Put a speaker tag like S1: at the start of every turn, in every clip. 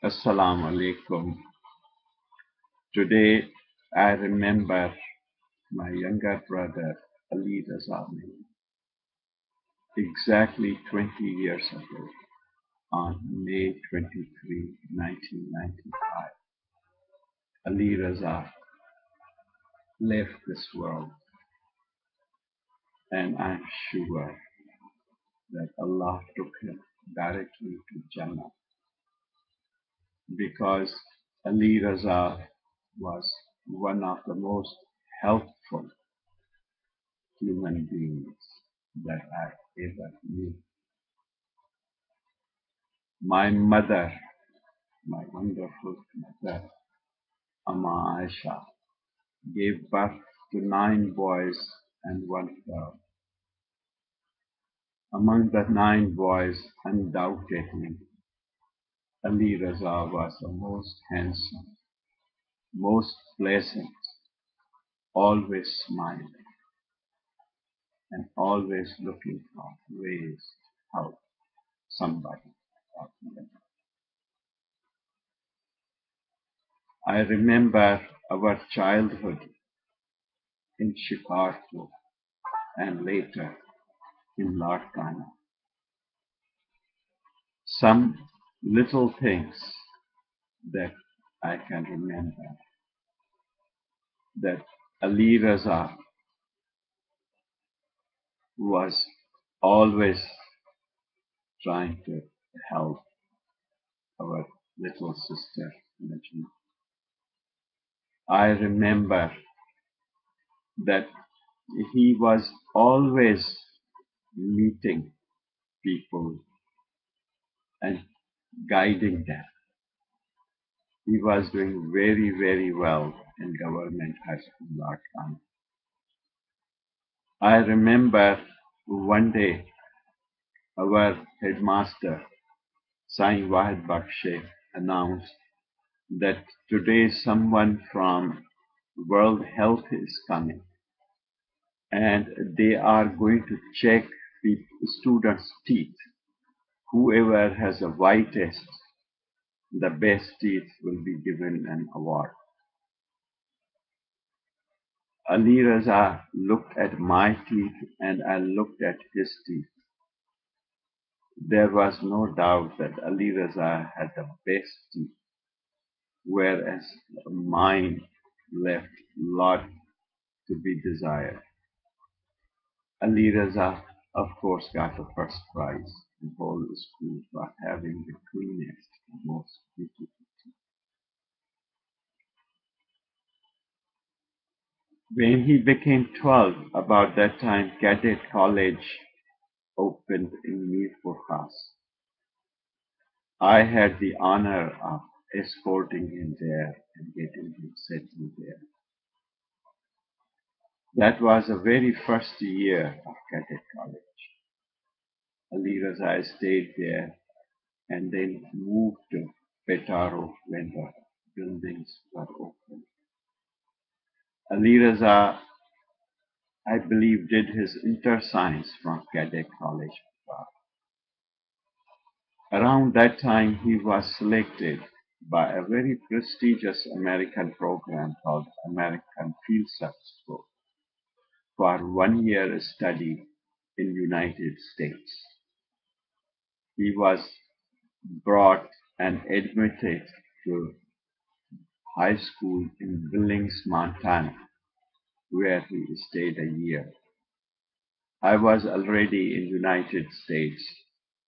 S1: Assalamu alaikum. Today I remember my younger brother Ali Raza Memon. Exactly 20 years ago, on May 23, 1995, Ali Raza left this world, and I'm sure that Allah took him directly to Jannah because Ali Raza was one of the most helpful human beings that I ever knew. My mother, my wonderful mother, Amma Aisha, gave birth to 9 boys and 1 girl. Among the 9 boys, undoubtedly, Ali Raza was the most handsome, most pleasant, always smiling, and always looking for ways to help somebody. I remember our childhood in Chicago and later in Lord Ghana. Some little things that I can remember that Ali Raza was always trying to help our little sister Najma. I remember that he was always meeting people and guiding them. He was doing very, very well in government high school Lord Ghana. I remember one day our headmaster, Sai Wahid Bakshe, announced that today someone from World Health is coming and they are going to check the students' teeth. Whoever has the whitest, the best teeth will be given an award. Ali Raza looked at my teeth and I looked at his teeth. There was no doubt that Ali Raza had the best teeth, whereas mine left a lot to be desired. Ali Raza, of course, got the first prize in the whole school for having the cleanest, most beautiful teeth. When he became 12, about that time, Cadet College opened in Mirpur Khas. I had the honor of escorting him there and getting him settled there. That was the very first year of Cadet College. Ali Raza stayed there and then moved to Petaro when the buildings were open. Ali Raza, I believe, did his inter-science from Cadet College. Around that time, he was selected by a very prestigious American program called American Field Service Corps for 1 year study in United States. He was brought and admitted to high school in Billings, Montana, where he stayed a year. I was already in United States.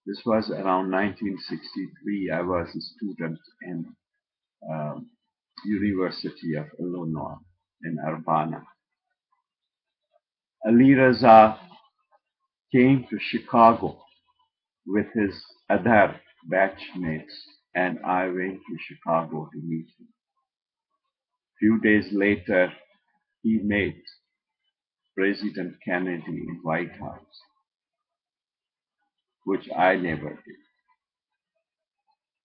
S1: This was around 1963. I was a student in University of Illinois in Urbana. Ali Raza came to Chicago with his other batchmates, and I went to Chicago to meet him. Few days later, he met President Kennedy in White House, which I never did.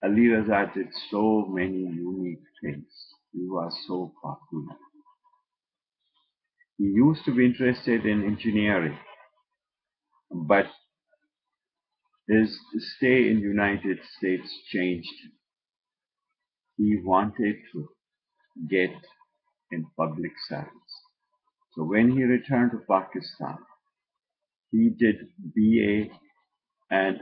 S1: Ali Raza did so many unique things. He was so popular. He used to be interested in engineering, but his stay in the United States changed him. he wanted to get in public service. So when he returned to Pakistan, he did BA and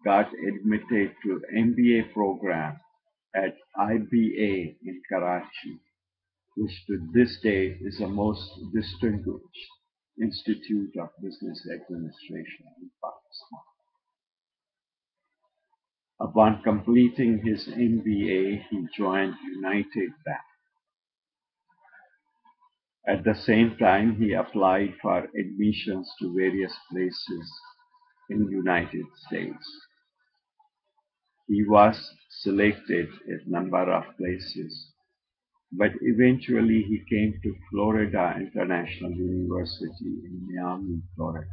S1: got admitted to MBA program at IBA in Karachi, which to this day is the most distinguished institute of business administration in Pakistan. Upon completing his MBA, he joined United Bank. At the same time, he applied for admissions to various places in the United States. He was selected at a number of places, but eventually he came to Florida International University in Miami, Florida,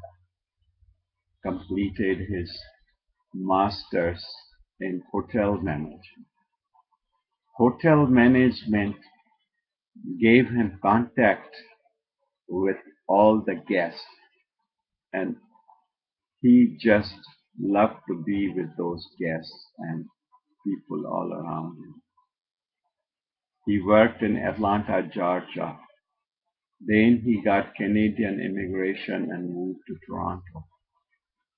S1: completed his master's in hotel management. Hotel management gave him contact with all the guests, and he just loved to be with those guests and people all around him. He worked in Atlanta, Georgia. Then he got Canadian immigration and moved to Toronto.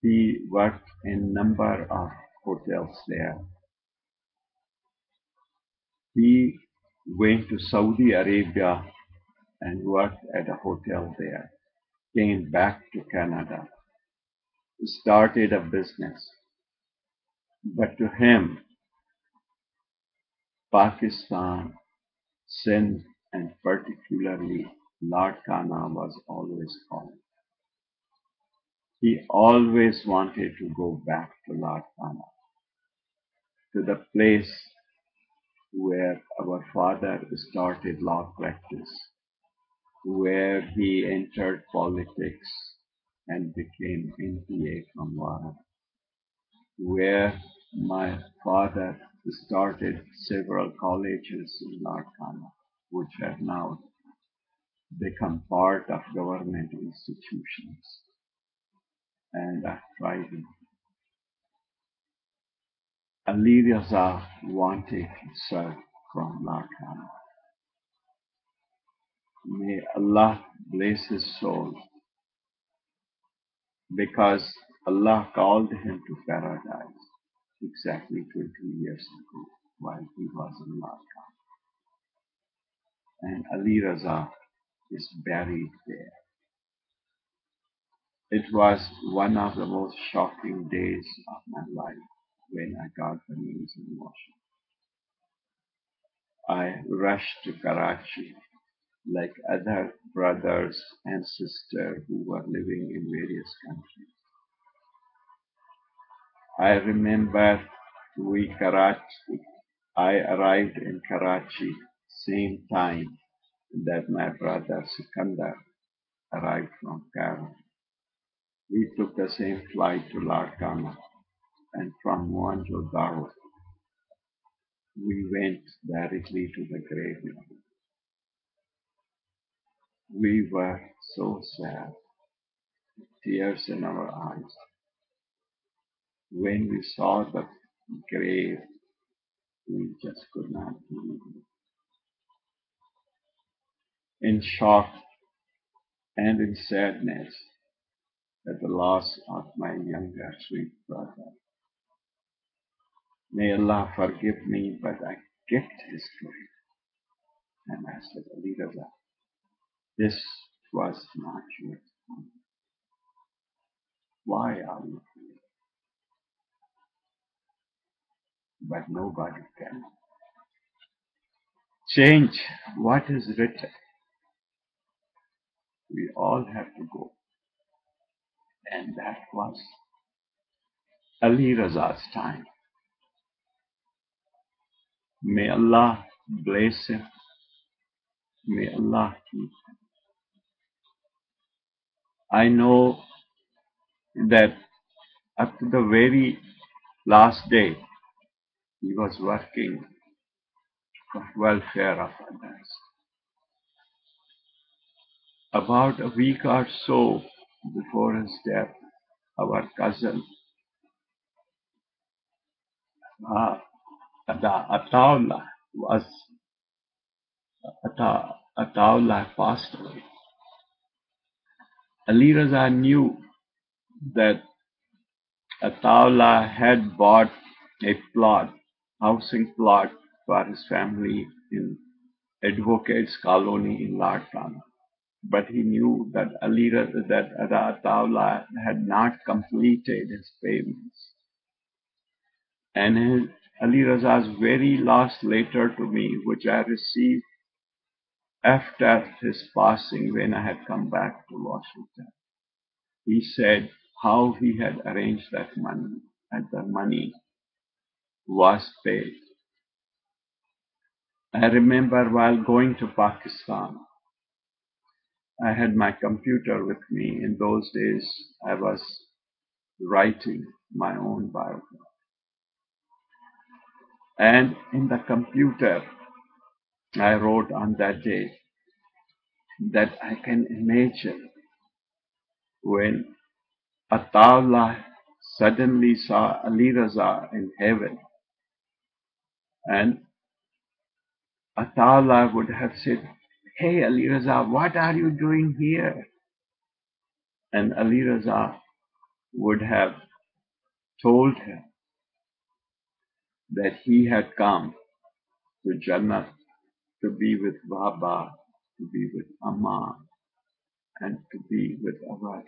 S1: He worked in a number of hotels there. He went to Saudi Arabia and worked at a hotel there. Came back to Canada, started a business. But to him, Pakistan, Sindh, and particularly Larkana was always calling. He always wanted to go back to Larkana, to the place where our father started law practice, where he entered politics and became NPA from Warren, where my father started several colleges in Larkana, which have now become part of government institutions and are thriving. Ali Raza wanted to serve from Larkana. May Allah bless his soul, because Allah called him to paradise exactly 20 years ago while he was in Larkana. And Ali Raza is buried there. It was one of the most shocking days of my life when I got the news in Washington. I rushed to Karachi like other brothers and sisters who were living in various countries. I remember I arrived in Karachi same time that my brother Sikandar arrived from Cairo. We took the same flight to Larkana, and from Mohenjo-daro we went directly to the graveyard. We were so sad, tears in our eyes. When we saw the grave, we just could not believe it. In shock and in sadness at the loss of my younger sweet brother. May Allah forgive me, but I kicked his grave. And I said, Ali Raza, this was not your time. Why are you here? But nobody can change what is written. We all have to go. And that was Ali Raza's time. May Allah bless him. May Allah keep him. I know that up to the very last day, he was working for welfare of others. About a week or so before his death, our cousin, Ataullah, was Ataullah passed away. Ali Raza knew that Ataullah had bought a plot, housing plot for his family in Advocates Colony in Larkana. But he knew that Ataullah had not completed his payments. And Ali Raza's very last letter to me, which I received after his passing when I had come back to Washington, he said how he had arranged that money, and the money was paid. I remember while going to Pakistan, I had my computer with me. In those days, I was writing my own biography. And in the computer, I wrote on that day that I can imagine when Ataullah suddenly saw Ali Raza in heaven, and Ataullah would have said, "Hey Ali Raza, what are you doing here?" And Ali Raza would have told him that he had come to Jannah to be with Baba, to be with Amma, and to be with our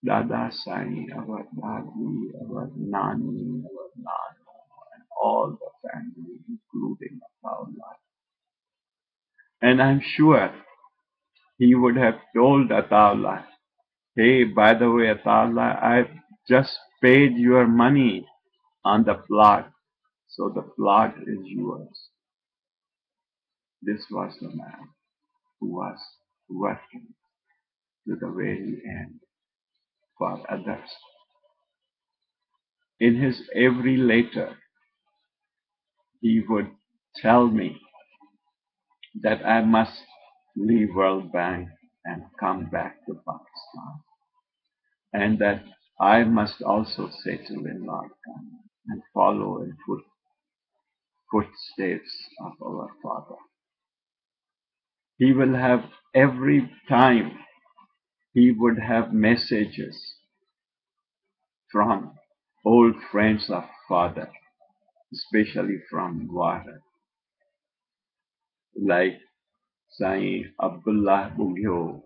S1: Dada Sai, our Dadi, our Nani, our Nana, and all the family, including Ataullah. And I'm sure he would have told Ataullah, "Hey, by the way, Ataullah, I've just paid your money on the plot, so the plot is yours." This was the man who was working to the very end for others. In his every letter, he would tell me that I must leave World Bank and come back to Pakistan, and that I must also settle in Larkana and follow in footsteps of our father. He will have every time he would have messages from old friends of father, especially from Wahid, like Sai Abdullah Bugyo,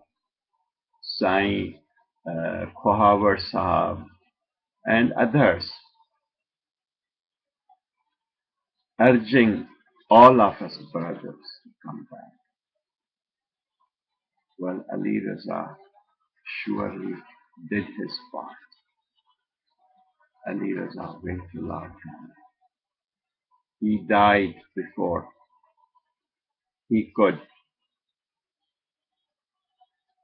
S1: Sai Khawar Sahab, and others, urging all of us brothers to come back. Well, Ali Raza surely did his part. Ali Raza went to Larkana. He died before he could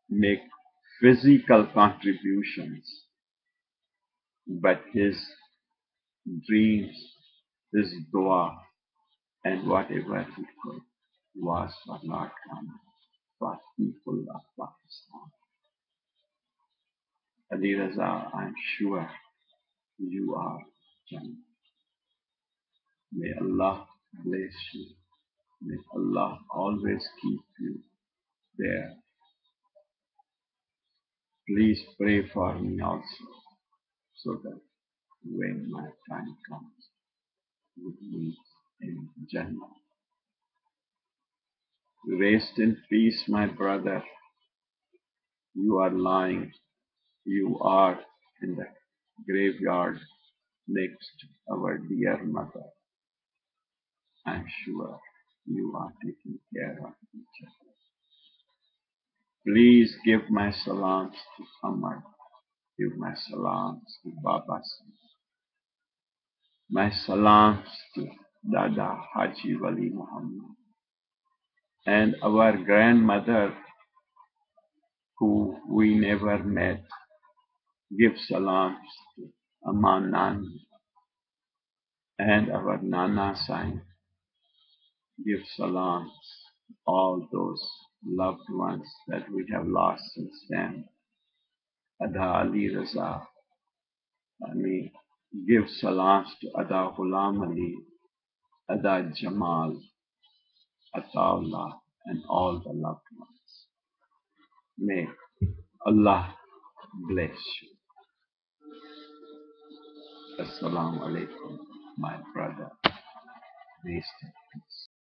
S1: make physical contributions, but his dreams, his dua, and whatever he could was for Larkana, for people of Pakistan. Ali Raza, I'm sure you are Jannah. May Allah bless you. May Allah always keep you there. Please pray for me also, so that when my time comes, we meet in Jannah. Rest in peace, my brother. You are lying. You are in the graveyard next to our dear mother. I'm sure you are taking care of each other. Please give my salams to Amar. Give my salams to Baba. My salams to Dada Haji Wali Muhammad. And our grandmother, who we never met, give salams to Amma Nani. And our Nana Sai, give salams to all those loved ones that we have lost since then. Ada Ali Raza, Ali, give salams to Ada Ghulam Ali, Ada Jamal, Ataullah, and all the loved ones. May Allah bless you. Assalamu alaikum, my brother. Rest in peace.